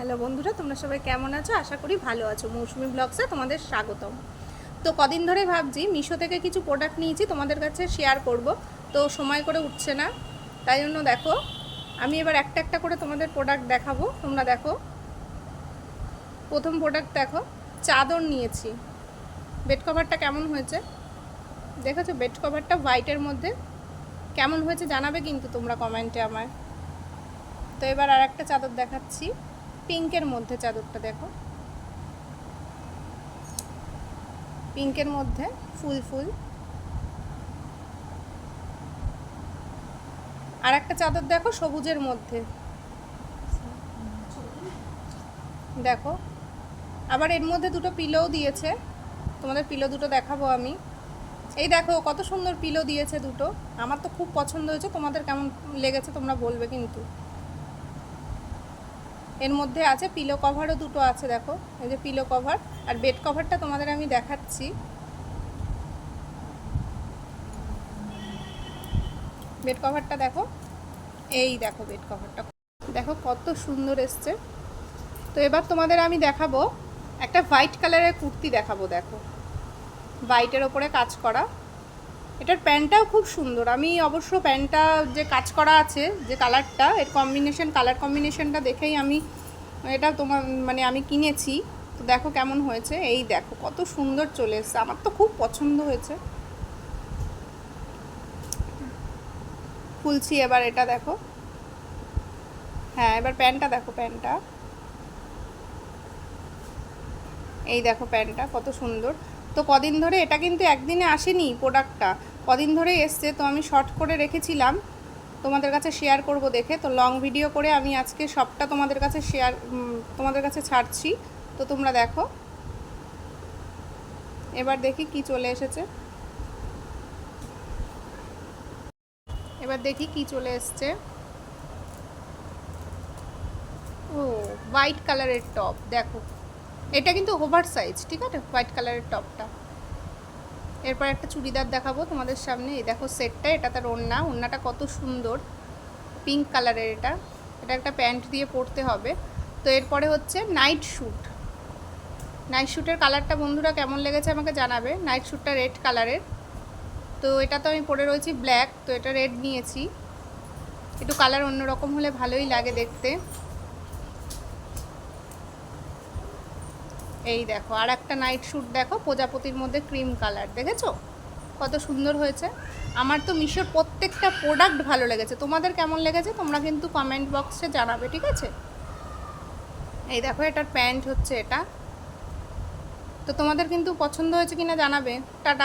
Hello বন্ধুরা, তোমরা সবাই কেমন আছো? আশা করি ভালো আছো। মৌসুমি ব্লগসে তোমাদের স্বাগতম। তো কদিন ধরে ভাবছি মিশো থেকে কিছু প্রোডাক্ট নিয়েছি, তোমাদের কাছে শেয়ার করব, তো সময় করে উঠছে না। তাই জন্য দেখো, আমি এবার একটা একটা করে তোমাদের প্রোডাক্ট দেখাবো। তোমরা দেখো, প্রথম প্রোডাক্ট দেখো, চাদর নিয়েছি। বেড কভারটা কেমন হয়েছে দেখেছো? বেড কভারটা হোয়াইটের মধ্যে কেমন হয়েছে জানাবে কিন্তু তোমরা কমেন্টে আমায়। তো এবার আর একটা চাদর দেখাচ্ছি, পিঙ্কের মধ্যে। চাদরটা দেখো, পিঙ্কের মধ্যে ফুল ফুল। আর একটা চাদর দেখো সবুজের মধ্যে, দেখো। আবার এর মধ্যে দুটো পিলোও দিয়েছে, তোমাদের পিলো দুটো দেখাবো আমি। এই দেখো কত সুন্দর পিলো দিয়েছে দুটো, আমার তো খুব পছন্দ হয়েছে। তোমাদের কেমন লেগেছে তোমরা বলবে কিন্তু। এর মধ্যে আছে পিলো কভারও দুটো আছে, দেখো এই যে পিলো কভার। আর বেড কভারটা তোমাদের আমি দেখাচ্ছি। বেড কভারটা দেখো, এই দেখো বেড কভারটা দেখো কত সুন্দর এসছে। তো এবার তোমাদের আমি দেখাবো একটা হোয়াইট কালারের কুর্তি দেখাবো। দেখো, হোয়াইটের ওপরে কাজ করা। এটার প্যান্টটাও খুব সুন্দর। আমি অবশ্য প্যান্টটা যে কাজ করা আছে, যে কালারটা, এর কম্বিনেশন, কালার কম্বিনেশনটা দেখেই আমি এটা আমি কিনেছি। তো দেখো কেমন হয়েছে, এই দেখো কত সুন্দর চলে এসছে, আমার তো খুব পছন্দ হয়েছে। খুলছি এবার, এটা দেখো। হ্যাঁ, এবার প্যান্টটা দেখো, প্যান্টটা এই দেখো, প্যান্টটা কত সুন্দর। তো কদিন ধরে, এটা কিন্তু একদিনে আসেনি প্রোডাক্টটা, কদিন ধরে এসছে। তো আমি শর্ট করে রেখেছিলাম তোমাদের কাছে শেয়ার করব দেখে। তো লং ভিডিও করে আমি আজকে সবটা তোমাদের কাছে তোমাদের কাছে ছাড়ছি। তো তোমরা দেখো, এবার দেখি কি চলে এসেছে। এবার দেখি কি চলে এসছে। ও, হোয়াইট কালারের টপ দেখো। এটা কিন্তু ওভার সাইজ, ঠিক আছে, হোয়াইট কালারের টপটা। এরপর একটা চুড়িদার দেখাবো তোমাদের সামনে। এই দেখো সেটটা, এটা তার ওড়নাটা কত সুন্দর, পিঙ্ক কালারের। এটা একটা প্যান্ট দিয়ে পরতে হবে। তো এরপরে হচ্ছে নাইট শ্যুট। নাইট শ্যুটের কালারটা বন্ধুরা কেমন লেগেছে আমাকে জানাবে। নাইট শ্যুটটা রেড কালারের। তো এটা তো আমি পরে রয়েছি ব্ল্যাক, তো এটা রেড নিয়েছি। একটু কালার অন্যরকম হলে ভালোই লাগে দেখতে। এই দেখো আর একটা নাইট শ্যুট দেখো, প্রজাপতির মধ্যে ক্রিম কালার, দেখেছো কত সুন্দর হয়েছে। আমার তো মিশোর প্রত্যেকটা প্রোডাক্ট ভালো লেগেছে। তোমাদের কেমন লেগেছে তোমরা কিন্তু কমেন্ট বক্সে জানাবে, ঠিক আছে। এই দেখো এটার প্যান্ট হচ্ছে এটা। তো তোমাদের কিন্তু পছন্দ হয়েছে কিনা জানাবে। টাটা।